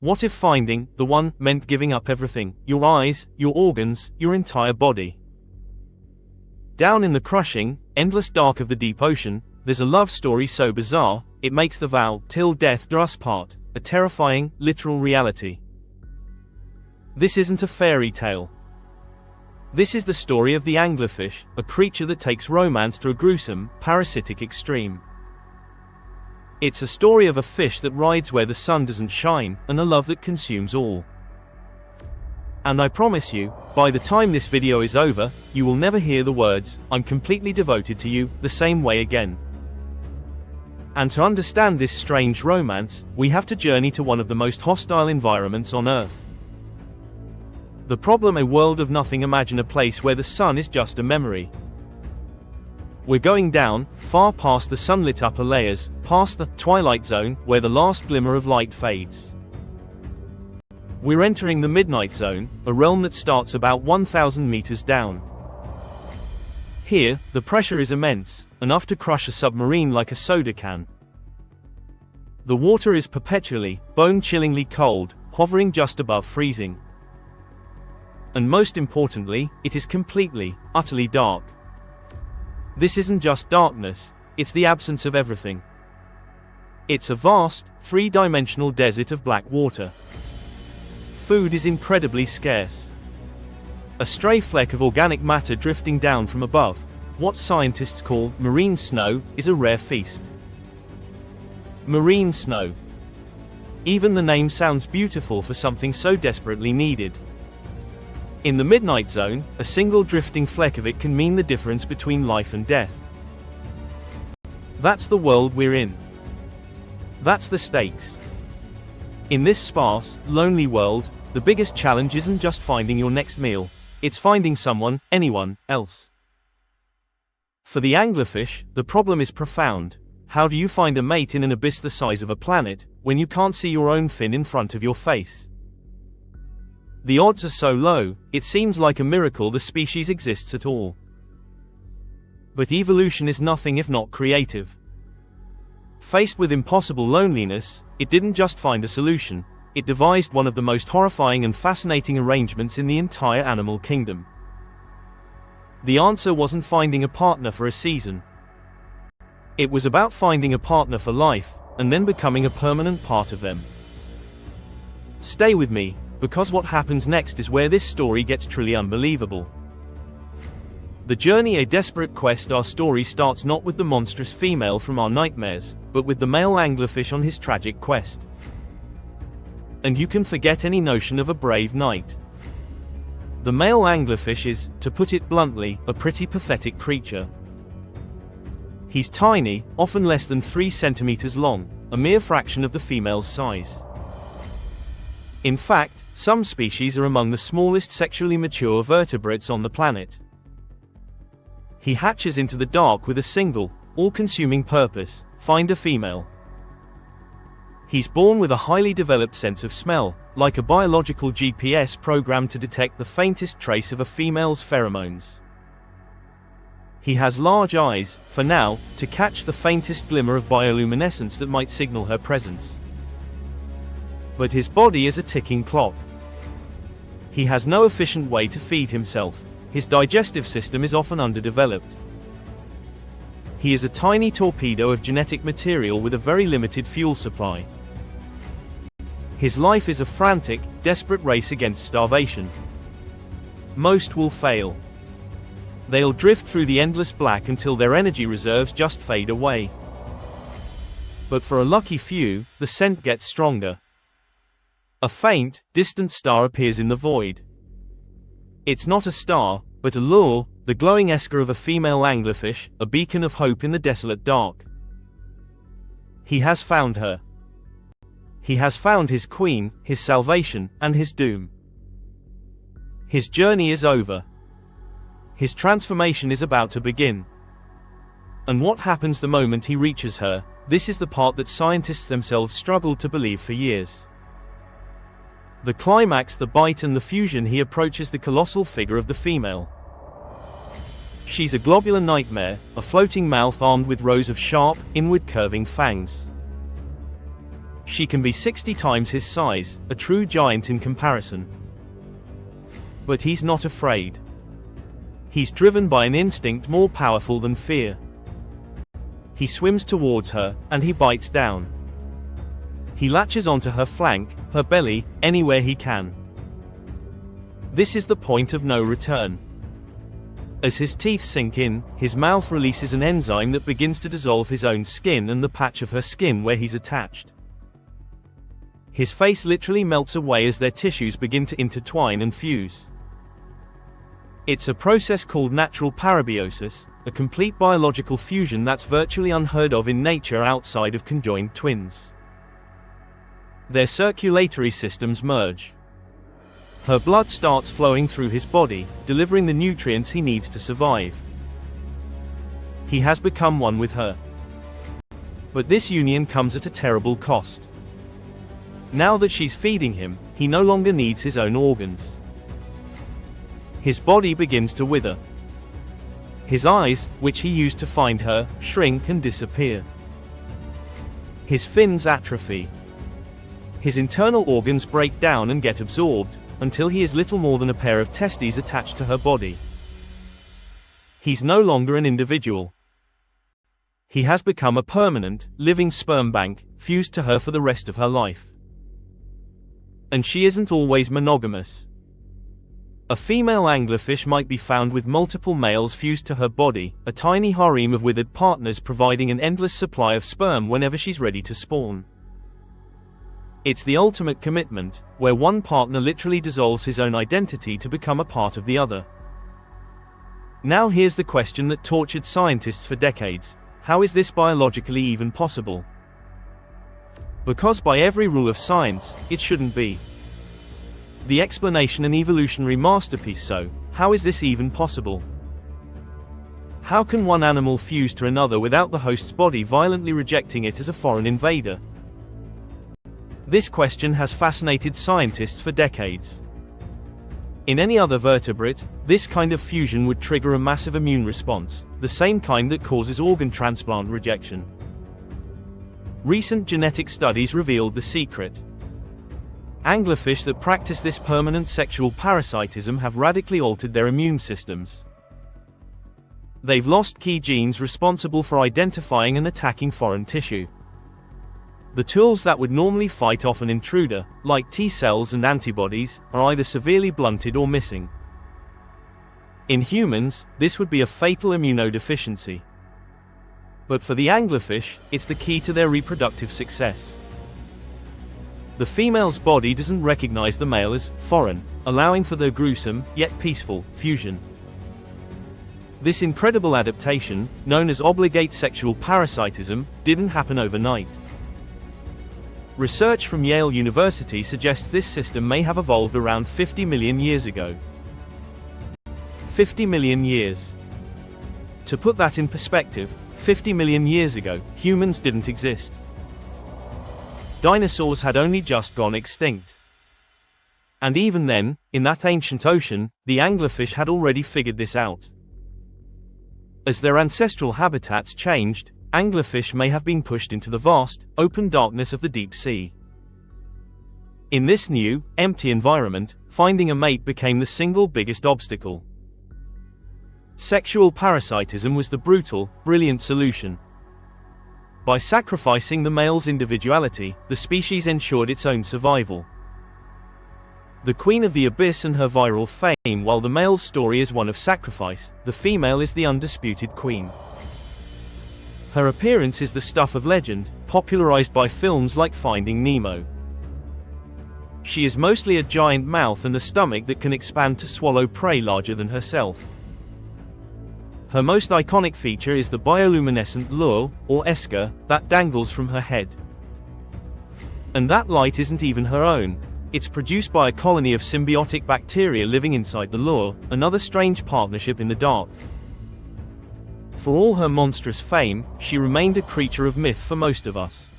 What if finding the one meant giving up everything, your eyes, your organs, your entire body? Down in the crushing, endless dark of the deep ocean, there's a love story so bizarre, it makes the vow, till death do us part, a terrifying, literal reality. This isn't a fairy tale. This is the story of the anglerfish, a creature that takes romance to a gruesome, parasitic extreme. It's a story of a fish that rides where the sun doesn't shine, and a love that consumes all. And I promise you, by the time this video is over, you will never hear the words, "I'm completely devoted to you," the same way again. And to understand this strange romance, we have to journey to one of the most hostile environments on Earth. The problem: a world of nothing. Imagine a place where the sun is just a memory. We're going down, far past the sunlit upper layers, past the twilight zone, where the last glimmer of light fades. We're entering the midnight zone, a realm that starts about 1,000 meters down. Here, the pressure is immense, enough to crush a submarine like a soda can. The water is perpetually, bone-chillingly cold, hovering just above freezing. And most importantly, it is completely, utterly dark. This isn't just darkness, it's the absence of everything. It's a vast, three-dimensional desert of black water. Food is incredibly scarce. A stray fleck of organic matter drifting down from above, what scientists call marine snow, is a rare feast. Marine snow. Even the name sounds beautiful for something so desperately needed. In the midnight zone, a single drifting fleck of it can mean the difference between life and death. That's the world we're in. That's the stakes. In this sparse, lonely world, the biggest challenge isn't just finding your next meal, it's finding someone, anyone, else. For the anglerfish, the problem is profound. How do you find a mate in an abyss the size of a planet, when you can't see your own fin in front of your face? The odds are so low, it seems like a miracle the species exists at all. But evolution is nothing if not creative. Faced with impossible loneliness, it didn't just find a solution, it devised one of the most horrifying and fascinating arrangements in the entire animal kingdom. The answer wasn't finding a partner for a season. It was about finding a partner for life, and then becoming a permanent part of them. Stay with me, because what happens next is where this story gets truly unbelievable. The journey, a desperate quest. Our story starts not with the monstrous female from our nightmares, but with the male anglerfish on his tragic quest. And you can forget any notion of a brave knight. The male anglerfish is, to put it bluntly, a pretty pathetic creature. He's tiny, often less than 3 centimeters long, a mere fraction of the female's size. In fact, some species are among the smallest sexually mature vertebrates on the planet. He hatches into the dark with a single, all-consuming purpose: find a female. He's born with a highly developed sense of smell, like a biological GPS programmed to detect the faintest trace of a female's pheromones. He has large eyes, for now, to catch the faintest glimmer of bioluminescence that might signal her presence. But his body is a ticking clock. He has no efficient way to feed himself. His digestive system is often underdeveloped. He is a tiny torpedo of genetic material with a very limited fuel supply. His life is a frantic, desperate race against starvation. Most will fail. They'll drift through the endless black until their energy reserves just fade away. But for a lucky few, the scent gets stronger. A faint, distant star appears in the void. It's not a star, but a lure, the glowing esker of a female anglerfish, a beacon of hope in the desolate dark. He has found her. He has found his queen, his salvation, and his doom. His journey is over. His transformation is about to begin. And what happens the moment he reaches her? This is the part that scientists themselves struggled to believe for years. The climax, the bite and the fusion. He approaches the colossal figure of the female. She's a globular nightmare, a floating mouth armed with rows of sharp, inward curving fangs. She can be 60 times his size, a true giant in comparison. But he's not afraid. He's driven by an instinct more powerful than fear. He swims towards her, and he bites down. He latches onto her flank, her belly, anywhere he can. This is the point of no return. As his teeth sink in, his mouth releases an enzyme that begins to dissolve his own skin and the patch of her skin where he's attached. His face literally melts away as their tissues begin to intertwine and fuse. It's a process called natural parabiosis, a complete biological fusion that's virtually unheard of in nature outside of conjoined twins. Their circulatory systems merge. Her blood starts flowing through his body, delivering the nutrients he needs to survive. He has become one with her. But this union comes at a terrible cost. Now that she's feeding him, he no longer needs his own organs. His body begins to wither. His eyes, which he used to find her, shrink and disappear. His fins atrophy. His internal organs break down and get absorbed, until he is little more than a pair of testes attached to her body. He's no longer an individual. He has become a permanent, living sperm bank, fused to her for the rest of her life. And she isn't always monogamous. A female anglerfish might be found with multiple males fused to her body, a tiny harem of withered partners providing an endless supply of sperm whenever she's ready to spawn. It's the ultimate commitment, where one partner literally dissolves his own identity to become a part of the other. Now here's the question that tortured scientists for decades: how is this biologically even possible? Because by every rule of science, it shouldn't be. The explanation an evolutionary masterpiece, so how is this even possible? How can one animal fuse to another without the host's body violently rejecting it as a foreign invader? This question has fascinated scientists for decades. In any other vertebrate, this kind of fusion would trigger a massive immune response, the same kind that causes organ transplant rejection. Recent genetic studies revealed the secret. Anglerfish that practice this permanent sexual parasitism have radically altered their immune systems. They've lost key genes responsible for identifying and attacking foreign tissue. The tools that would normally fight off an intruder, like T cells and antibodies, are either severely blunted or missing. In humans, this would be a fatal immunodeficiency. But for the anglerfish, it's the key to their reproductive success. The female's body doesn't recognize the male as foreign, allowing for their gruesome, yet peaceful, fusion. This incredible adaptation, known as obligate sexual parasitism, didn't happen overnight. Research from Yale University suggests this system may have evolved around 50 million years ago. 50 million years. To put that in perspective, 50 million years ago, humans didn't exist. Dinosaurs had only just gone extinct. And even then, in that ancient ocean, the anglerfish had already figured this out. As their ancestral habitats changed, anglerfish may have been pushed into the vast, open darkness of the deep sea. In this new, empty environment, finding a mate became the single biggest obstacle. Sexual parasitism was the brutal, brilliant solution. By sacrificing the male's individuality, the species ensured its own survival. The queen of the abyss and her viral fame. While the male's story is one of sacrifice, the female is the undisputed queen. Her appearance is the stuff of legend, popularized by films like Finding Nemo. She is mostly a giant mouth and a stomach that can expand to swallow prey larger than herself. Her most iconic feature is the bioluminescent lure, or esker, that dangles from her head. And that light isn't even her own. It's produced by a colony of symbiotic bacteria living inside the lure, another strange partnership in the dark. For all her monstrous fame, she remained a creature of myth for most of us.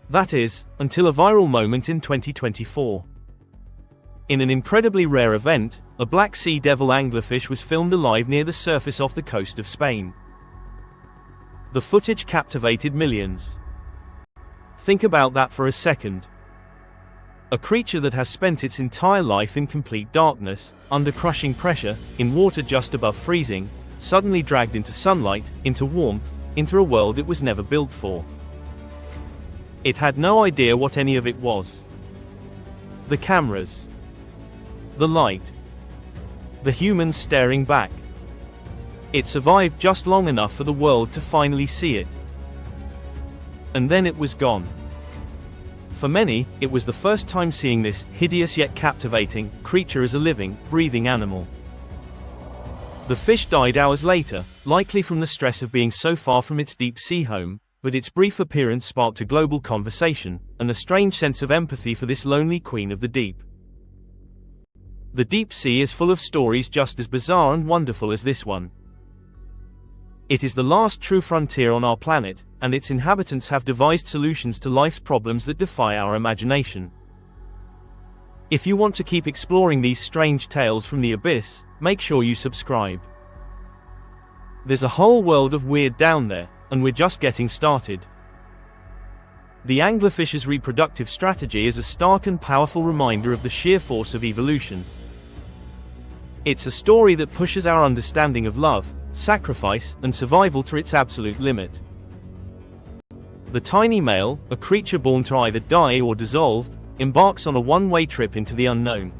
That is, until a viral moment in 2024. In an incredibly rare event, a black sea devil anglerfish was filmed alive near the surface off the coast of Spain. The footage captivated millions. Think about that for a second. A creature that has spent its entire life in complete darkness, under crushing pressure, in water just above freezing, suddenly dragged into sunlight, into warmth, into a world it was never built for. It had no idea what any of it was. The cameras. The light. The humans staring back. It survived just long enough for the world to finally see it. And then it was gone. For many, it was the first time seeing this hideous yet captivating creature as a living, breathing animal. The fish died hours later, likely from the stress of being so far from its deep sea home, but its brief appearance sparked a global conversation, and a strange sense of empathy for this lonely queen of the deep. The deep sea is full of stories just as bizarre and wonderful as this one. It is the last true frontier on our planet, and its inhabitants have devised solutions to life's problems that defy our imagination. If you want to keep exploring these strange tales from the abyss, make sure you subscribe. There's a whole world of weird down there, and we're just getting started. The anglerfish's reproductive strategy is a stark and powerful reminder of the sheer force of evolution. It's a story that pushes our understanding of love, sacrifice, and survival to its absolute limit. The tiny male, a creature born to either die or dissolve, embarks on a one-way trip into the unknown.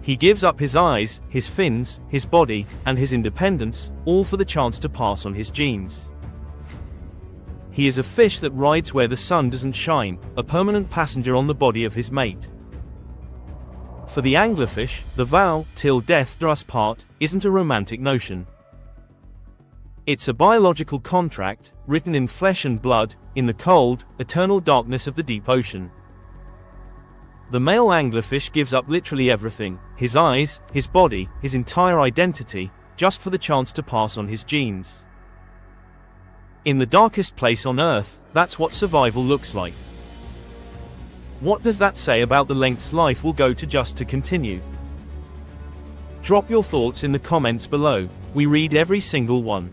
He gives up his eyes, his fins, his body, and his independence, all for the chance to pass on his genes. He is a fish that rides where the sun doesn't shine, a permanent passenger on the body of his mate. For the anglerfish, the vow, "till death do us part," isn't a romantic notion. It's a biological contract, written in flesh and blood, in the cold, eternal darkness of the deep ocean. The male anglerfish gives up literally everything, his eyes, his body, his entire identity, just for the chance to pass on his genes. In the darkest place on Earth, that's what survival looks like. What does that say about the lengths life will go to just to continue? Drop your thoughts in the comments below, we read every single one.